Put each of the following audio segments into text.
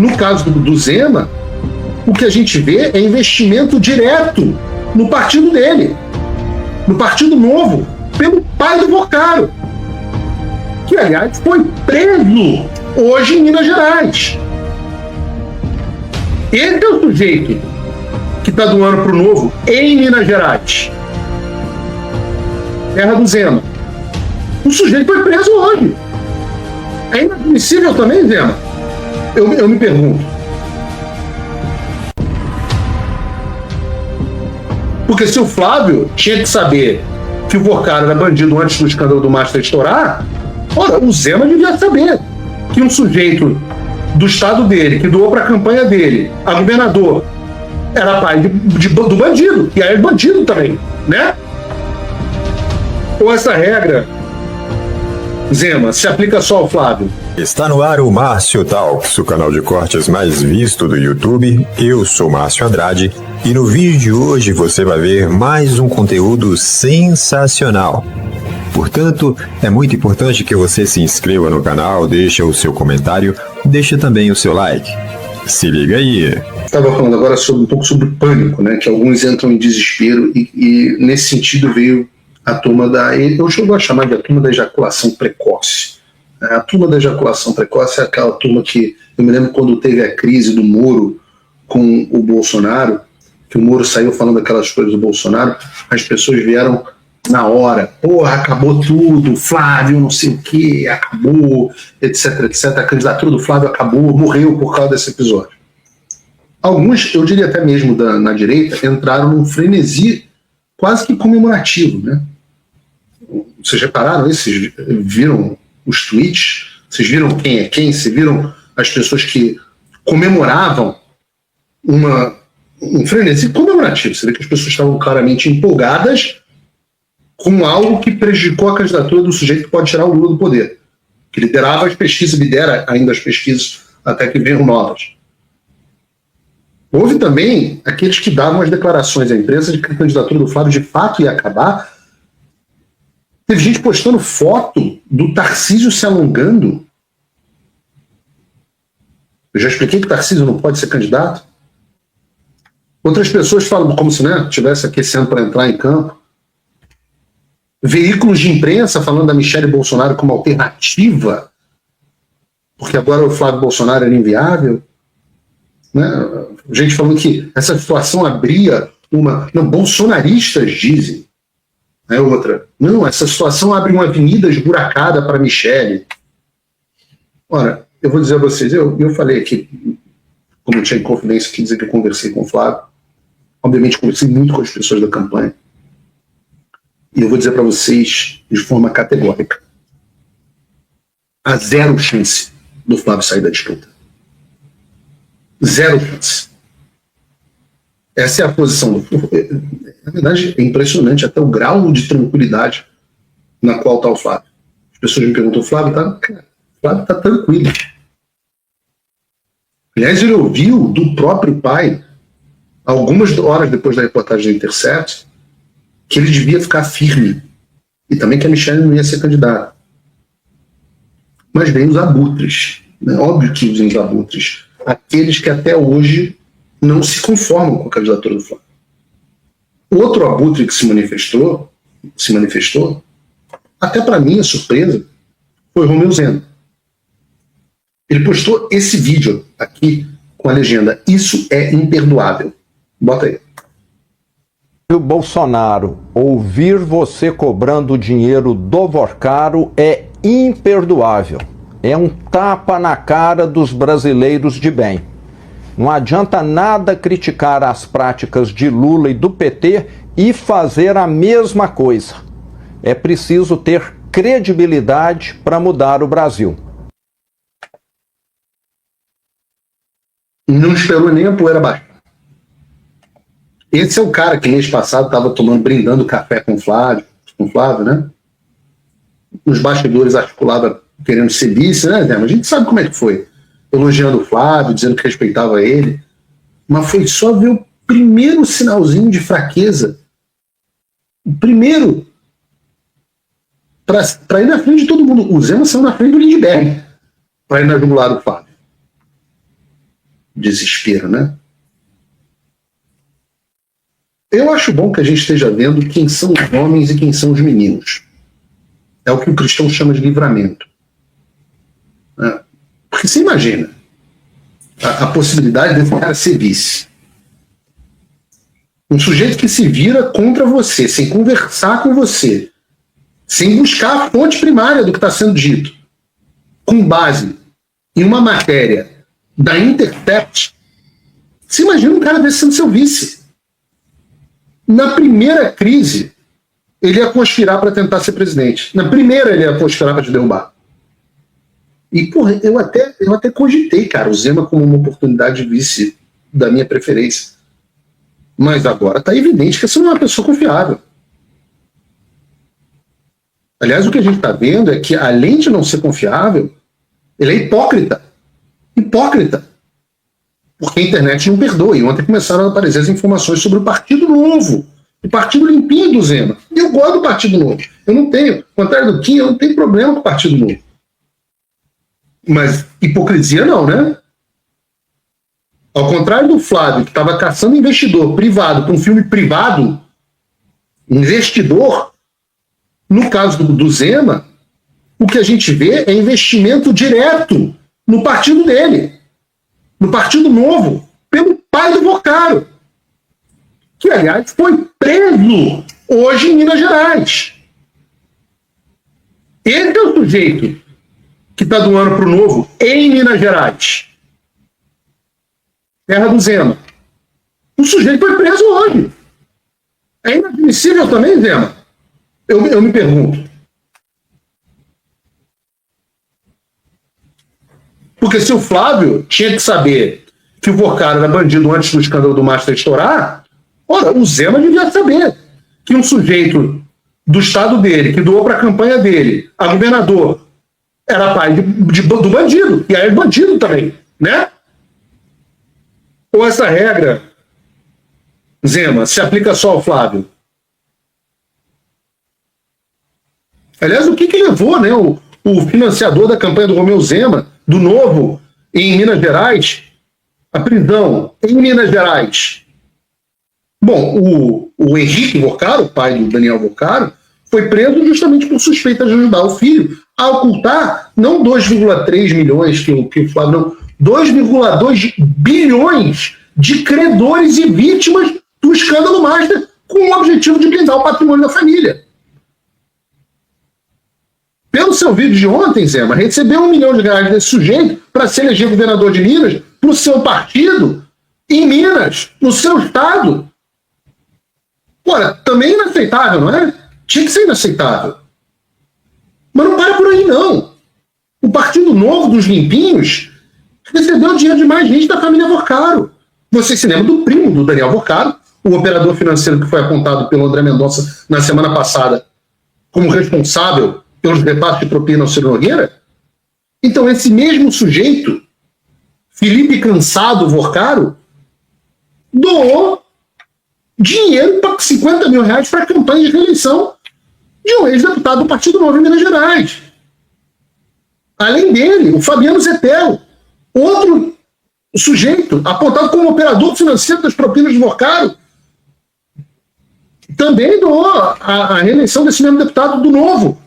No caso do Zema, o que a gente vê é investimento direto no partido dele, no Partido Novo, pelo pai do Vocaro, que, aliás, foi preso hoje em Minas Gerais. Esse é o sujeito que está doando para o Novo em Minas Gerais. Terra do Zema. O sujeito foi preso hoje. É inadmissível também, Zema? Eu me pergunto. Porque se o Flávio tinha que saber que o Vocaro era bandido antes do escândalo do Master estourar, ora, o Zema devia saber que um sujeito do estado dele, que doou para a campanha dele, a governador, era pai do bandido, e aí é bandido também, né? Ou essa regra, Zema, se aplica só ao Flávio? Está no ar o Márcio Talks, o canal de cortes mais visto do YouTube. Eu sou Márcio Andrade e no vídeo de hoje você vai ver mais um conteúdo sensacional. Portanto, é muito importante que você se inscreva no canal, deixe o seu comentário, deixe também o seu like. Se liga aí! Estava falando agora um pouco sobre o pânico, né? Que alguns entram em desespero e nesse sentido veio a turma eu chego a chamar de a turma da ejaculação precoce. A turma da ejaculação precoce é aquela turma que, eu me lembro quando teve a crise do Moro com o Bolsonaro, que o Moro saiu falando aquelas coisas do Bolsonaro, as pessoas vieram na hora, porra, acabou tudo, Flávio não sei o que, acabou, etc, etc, a candidatura do Flávio acabou, morreu por causa desse episódio. Alguns, eu diria até mesmo na direita, entraram num frenesi quase que comemorativo, né? Vocês repararam isso? Vocês viram os tweets? Vocês viram quem é quem? Vocês viram as pessoas que comemoravam um frenesi comemorativo? Você vê que as pessoas estavam claramente empolgadas com algo que prejudicou a candidatura do sujeito que pode tirar o Lula do poder, que liderava as pesquisas, lidera ainda as pesquisas até que venham novas. Houve também aqueles que davam as declarações à imprensa de que a candidatura do Flávio de fato ia acabar. Teve gente postando foto do Tarcísio se alongando. Eu já expliquei que o Tarcísio não pode ser candidato. Outras pessoas falam como se estivesse aquecendo para entrar em campo. Veículos de imprensa falando da Michelle Bolsonaro como alternativa, porque agora o Flávio Bolsonaro era inviável. Né? Gente falando que essa situação abria uma... Não, bolsonaristas dizem. Outra. Não, essa situação abre uma avenida esburacada para Michelle. Ora, eu vou dizer a vocês, eu falei aqui, como eu tinha em confidência, que dizer que eu conversei com o Flávio. Obviamente conversei muito com as pessoas da campanha. E eu vou dizer para vocês de forma categórica. Há zero chance do Flávio sair da disputa. Zero chance. Essa é a posição do... Na verdade, é impressionante até o grau de tranquilidade na qual está o Flávio. As pessoas me perguntam, Flávio está tranquilo. Aliás, ele ouviu do próprio pai, algumas horas depois da reportagem da Intercept, que ele devia ficar firme. E também que a Michelle não ia ser candidata. Mas vem os abutres. Né? Óbvio que vem os abutres. Aqueles que até hoje não se conformam com a candidatura do Flávio. Outro abutre que se manifestou, até para minha surpresa, foi o Romeu Zema. Ele postou esse vídeo aqui com a legenda: "Isso é imperdoável". Bota aí. O Bolsonaro, ouvir você cobrando dinheiro do Vocaro é imperdoável. É um tapa na cara dos brasileiros de bem. Não adianta nada criticar as práticas de Lula e do PT e fazer a mesma coisa. É preciso ter credibilidade para mudar o Brasil. Não esperou nem a poeira baixar. Esse é o cara que mês passado estava brindando café com o Flávio, né? Os bastidores articulava querendo ser vice, né, Zé? Mas a gente sabe como é que foi. Elogiando o Flávio, dizendo que respeitava ele. Mas foi só ver o primeiro sinalzinho de fraqueza. O primeiro. Para ir na frente de todo mundo. O Zema saiu na frente do Lindbergh para ir na jugular do Flávio. desespero, né? Eu acho bom que a gente esteja vendo quem são os homens e quem são os meninos. É o que o cristão chama de livramento. Porque você imagina a possibilidade desse cara ser vice. Um sujeito que se vira contra você, sem conversar com você, sem buscar a fonte primária do que está sendo dito, com base em uma matéria da Intercept. Você imagina um cara desse sendo seu vice. Na primeira crise, ele ia conspirar para tentar ser presidente. Na primeira, ele ia conspirar para te derrubar. E, porra, eu até cogitei, cara, o Zema como uma oportunidade de vice da minha preferência. Mas agora está evidente que essa não é uma pessoa confiável. Aliás, o que a gente está vendo é que, além de não ser confiável, ele é hipócrita. Hipócrita. Porque a internet não perdoa. E ontem começaram a aparecer as informações sobre o Partido Novo. O Partido Limpinho do Zema. E eu gosto do Partido Novo. Eu não tenho, ao contrário do Kim, eu não tenho problema com o Partido Novo. Mas hipocrisia não, né? Ao contrário do Flávio, que estava caçando investidor privado com um filme privado, investidor, no caso do Zema, o que a gente vê é investimento direto no partido dele, no Partido Novo, pelo pai do Vocaro, que, aliás, foi preso hoje em Minas Gerais. Esse é o sujeito que está doando para o Novo em Minas Gerais. Terra do Zema. O sujeito foi preso hoje. É inadmissível também, Zema? Eu me pergunto. Porque se o Flávio tinha que saber que o Vocaro era bandido antes do escândalo do Master estourar, ora, o Zema devia saber que um sujeito do estado dele, que doou para a campanha dele, a governador, era pai do bandido. E aí é bandido também, né? Ou essa regra, Zema, se aplica só ao Flávio? Aliás, o que levou, né, o financiador da campanha do Romeu Zema, do Novo, em Minas Gerais, à prisão em Minas Gerais? Bom, o Henrique Vocaro, pai do Daniel Vocaro, foi preso justamente por suspeita de ajudar o filho a ocultar não 2,3 milhões que o Flávio não, 2,2 bilhões de credores e vítimas do escândalo Master, com o objetivo de blindar o patrimônio da família. Pelo seu vídeo de ontem, Zema, recebeu R$1 milhão desse sujeito para se eleger governador de Minas, para o seu partido, em Minas, no seu estado. Ora, também inaceitável, não é? Tinha que ser inaceitável. Mas não para por aí, não. O Partido Novo dos Limpinhos recebeu dinheiro de mais gente da família Vocaro. Você se lembra do primo do Daniel Vocaro, o operador financeiro que foi apontado pelo André Mendonça na semana passada como responsável pelos repasses de propina ao Ciro Nogueira? Então, esse mesmo sujeito, Felipe Cansado Vocaro, doou dinheiro para R$50 mil para a campanha de reeleição de um ex-deputado do Partido Novo em Minas Gerais. Além dele, o Fabiano Zettel, outro sujeito apontado como operador financeiro das propinas de Vocaro, também doou a reeleição desse mesmo deputado do Novo.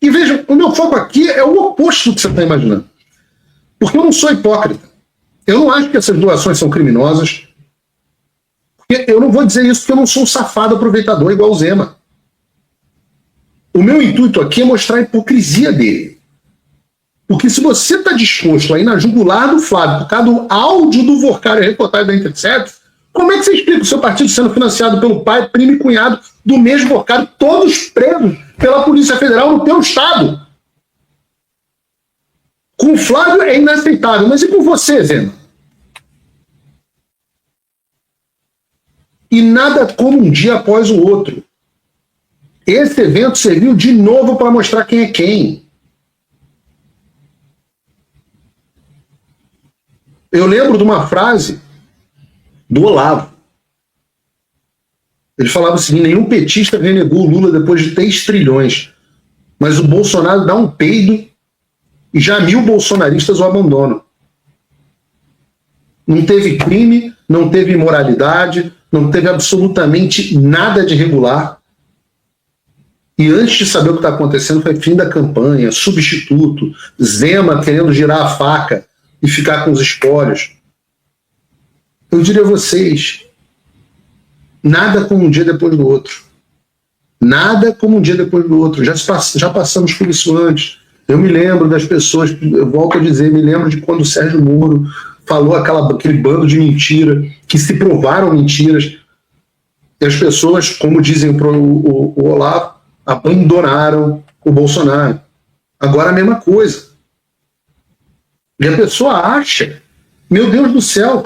E vejam, o meu foco aqui é o oposto do que você está imaginando. Porque eu não sou hipócrita. Eu não acho que essas doações são criminosas. Eu não vou dizer isso porque eu não sou um safado aproveitador igual o Zema. O meu intuito aqui é mostrar a hipocrisia dele. Porque se você está disposto a ir na jugular do Flávio por causa do áudio do Vocaro e reportagem da Intercept, como é que você explica o seu partido sendo financiado pelo pai, primo e cunhado do mesmo Vocaro, todos presos pela Polícia Federal no teu estado? Com o Flávio é inaceitável, mas e com você, Zema? E nada como um dia após o outro. Esse evento serviu de novo para mostrar quem é quem. Eu lembro de uma frase do Olavo. Ele falava o seguinte: nenhum petista renegou o Lula depois de 3 trilhões. Mas o Bolsonaro dá um peido e já 1.000 bolsonaristas o abandonam. Não teve crime, não teve imoralidade, não teve absolutamente nada de irregular. E antes de saber o que está acontecendo, foi fim da campanha, substituto, Zema querendo girar a faca e ficar com os espólios. Eu diria a vocês, nada como um dia depois do outro. Nada como um dia depois do outro. Já passamos por isso antes. Eu me lembro das pessoas, eu volto a dizer, me lembro de quando o Sérgio Moro falou aquele bando de mentira, que se provaram mentiras, e as pessoas, como dizem o Olavo, abandonaram o Bolsonaro. Agora a mesma coisa. E a pessoa acha, meu Deus do céu,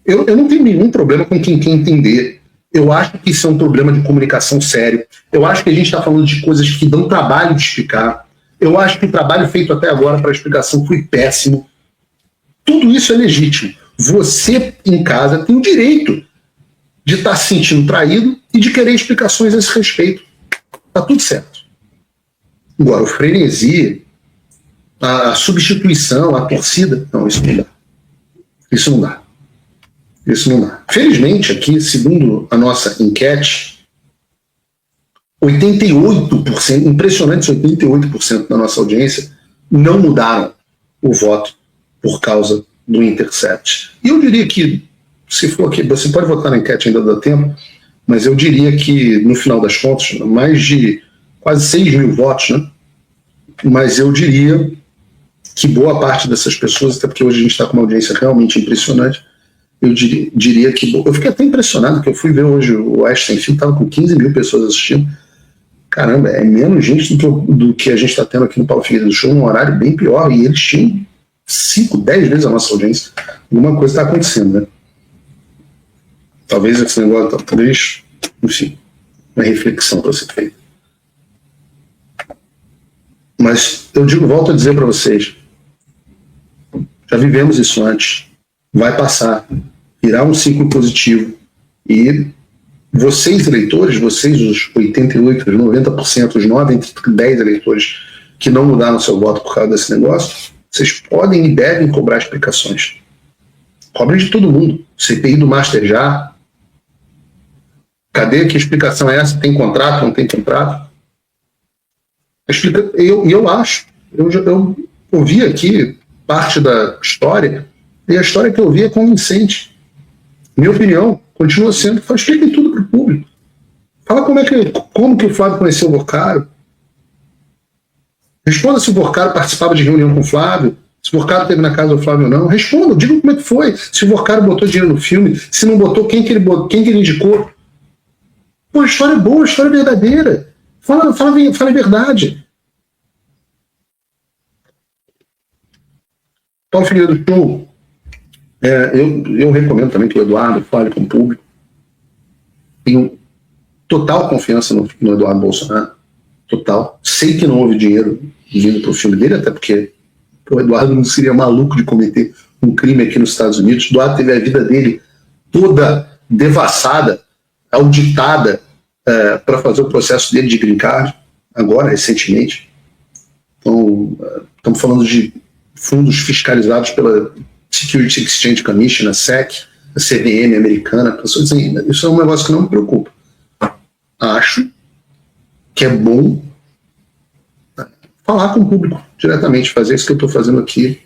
eu não tenho nenhum problema com quem quer entender. Eu acho que isso é um problema de comunicação sério. Eu acho que a gente está falando de coisas que dão trabalho de explicar. Eu acho que o trabalho feito até agora para a explicação foi péssimo. Tudo isso é legítimo. Você, em casa, tem o direito de estar se sentindo traído e de querer explicações a esse respeito. Está tudo certo. Agora, o frenesi, a substituição, a torcida, não, isso não dá. Isso não dá. Isso não dá. Felizmente, aqui, segundo a nossa enquete, 88%, impressionantes 88% da nossa audiência, não mudaram o voto por causa do Intercept. E eu diria que, se for aqui, você pode votar na enquete, ainda dá tempo, mas eu diria que, no final das contas, mais de quase 6.000 votos, né? Mas eu diria que boa parte dessas pessoas, até porque hoje a gente está com uma audiência realmente impressionante, eu diria que... Eu fiquei até impressionado, porque eu fui ver hoje o Oeste Sem Fio, estava com 15.000 pessoas assistindo. Caramba, é menos gente do que a gente está tendo aqui no Paulo Figueiredo Show, num horário bem pior, e eles tinham 5, 10 vezes a nossa audiência. Alguma coisa está acontecendo, né? Talvez esse negócio, talvez, enfim, uma reflexão para ser feita. Mas eu volto a dizer para vocês, já vivemos isso antes, vai passar, irá um ciclo positivo, e vocês, eleitores, vocês, os 88%, os 90%, os 9 entre 10 eleitores que não mudaram seu voto por causa desse negócio, vocês podem e devem cobrar explicações. Cobrem de todo mundo. CPI do Master já. Cadê? Que explicação é essa? Tem contrato, não tem contrato? Eu acho. Eu ouvi aqui parte da história, e a história que eu ouvi é convincente. Minha opinião continua sendo, expliquem tudo para o público. Fala como que o Flávio conheceu o Vorcaro. Responda se o Vorcaro participava de reunião com o Flávio, se o Vorcaro esteve na casa do Flávio ou não. Responda, diga como é que foi. Se o Vorcaro botou dinheiro no filme, se não botou, quem que ele indicou. Pô, a história é boa, a história é verdadeira. Fala a verdade. Paulo Figueiredo Show, eu recomendo também que o Eduardo fale com o público. Tenho total confiança no Eduardo Bolsonaro. Total. Sei que não houve dinheiro vindo para o filme dele, até porque o Eduardo não seria maluco de cometer um crime aqui nos Estados Unidos. O Eduardo teve a vida dele toda devassada, auditada, para fazer o processo dele de green card, agora, recentemente. Então, estamos falando de fundos fiscalizados pela Security Exchange Commission, a SEC, a CVM americana. Isso é um negócio que não me preocupa. Acho que é bom falar com o público diretamente, fazer isso que eu estou fazendo aqui.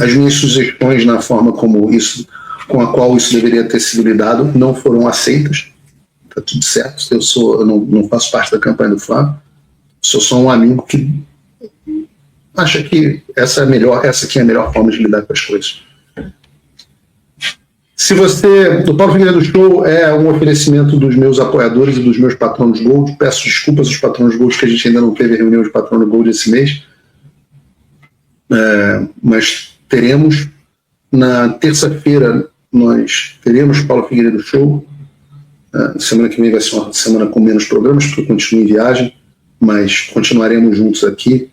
As minhas sugestões na forma com a qual isso deveria ter sido lidado não foram aceitas. Está tudo certo. Eu não faço parte da campanha do Flávio. Sou só um amigo que acha que essa aqui é a melhor forma de lidar com as coisas. O Paulo Figueiredo Show é um oferecimento dos meus apoiadores e dos meus patronos Gold. Peço desculpas aos patronos Gold que a gente ainda não teve reunião de patrono Gold esse mês. Mas teremos, na terça-feira, nós teremos Paulo Figueiredo Show. Semana que vem vai ser uma semana com menos programas, porque eu continuo em viagem, mas continuaremos juntos aqui.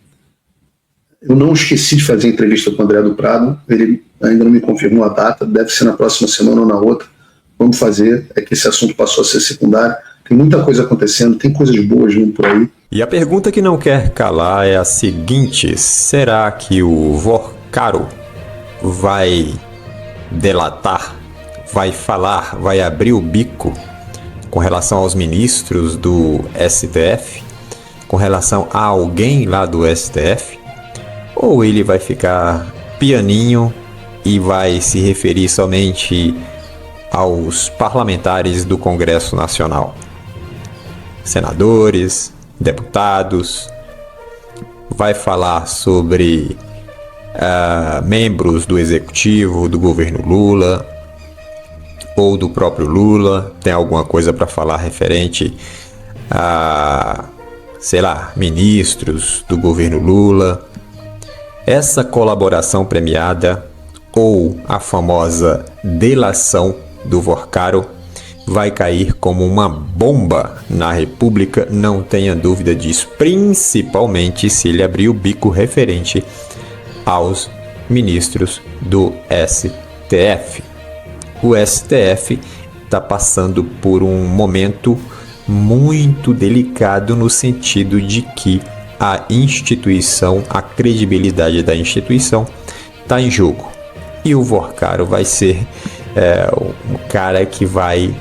Eu não esqueci de fazer entrevista com o André do Prado, ele ainda não me confirmou a data, deve ser na próxima semana ou na outra. Vamos fazer, é que esse assunto passou a ser secundário, Tem muita coisa acontecendo, tem coisas boas vindo por aí. E a pergunta que não quer calar é a seguinte: será que o Vorcaro vai delatar, vai falar, vai abrir o bico com relação aos ministros do STF, com relação a alguém lá do STF? Ou ele vai ficar pianinho e vai se referir somente aos parlamentares do Congresso Nacional? Senadores, deputados, vai falar sobre membros do executivo do governo Lula ou do próprio Lula, tem alguma coisa para falar referente a, sei lá, ministros do governo Lula. Essa colaboração premiada ou a famosa delação do Vorcaro vai cair como uma bomba na República, não tenha dúvida disso, principalmente se ele abrir o bico referente aos ministros do STF. O STF está passando por um momento muito delicado no sentido de que a instituição, a credibilidade da instituição está em jogo. E o Vorcaro vai ser um cara que vai,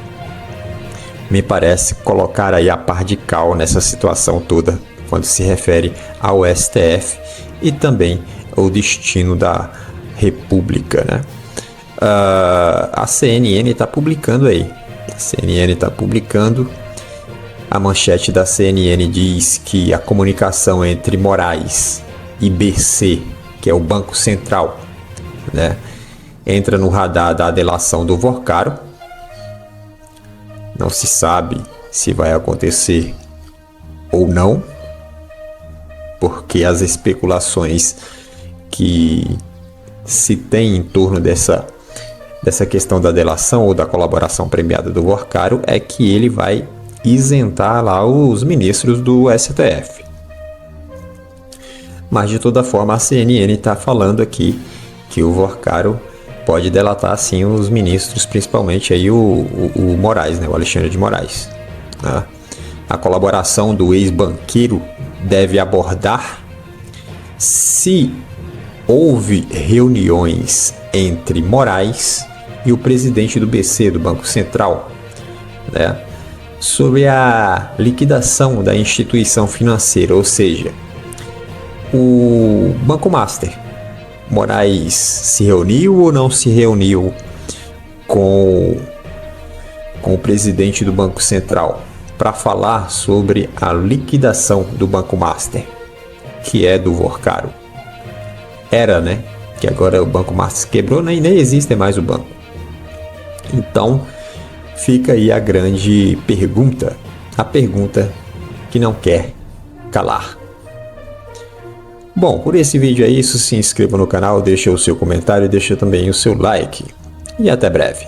me parece, colocar aí a par de cal nessa situação toda, quando se refere ao STF e também ao destino da República, né? A CNN está publicando aí. A CNN está publicando. A manchete da CNN diz que a comunicação entre Moraes e BC, que é o Banco Central, né, entra no radar da delação do Vorcaro. Não se sabe se vai acontecer ou não, porque as especulações que se tem em torno dessa questão da delação ou da colaboração premiada do Vorcaro é que ele vai isentar lá os ministros do STF. Mas de toda forma a CNN está falando aqui que o Vorcaro pode delatar sim os ministros, principalmente aí o Moraes, né, o Alexandre de Moraes, né? A colaboração do ex-banqueiro deve abordar se houve reuniões entre Moraes e o presidente do BC, do Banco Central, né, sobre a liquidação da instituição financeira, ou seja, o Banco Master. Moraes se reuniu ou não se reuniu com o presidente do Banco Central para falar sobre a liquidação do Banco Master, que é do Vorcaro? Era, né? Que agora o Banco Master quebrou, nem existe mais o banco. Então, fica aí a grande pergunta, a pergunta que não quer calar. Bom, por esse vídeo é isso. Se inscreva no canal, deixa o seu comentário, deixa também o seu like. E até breve.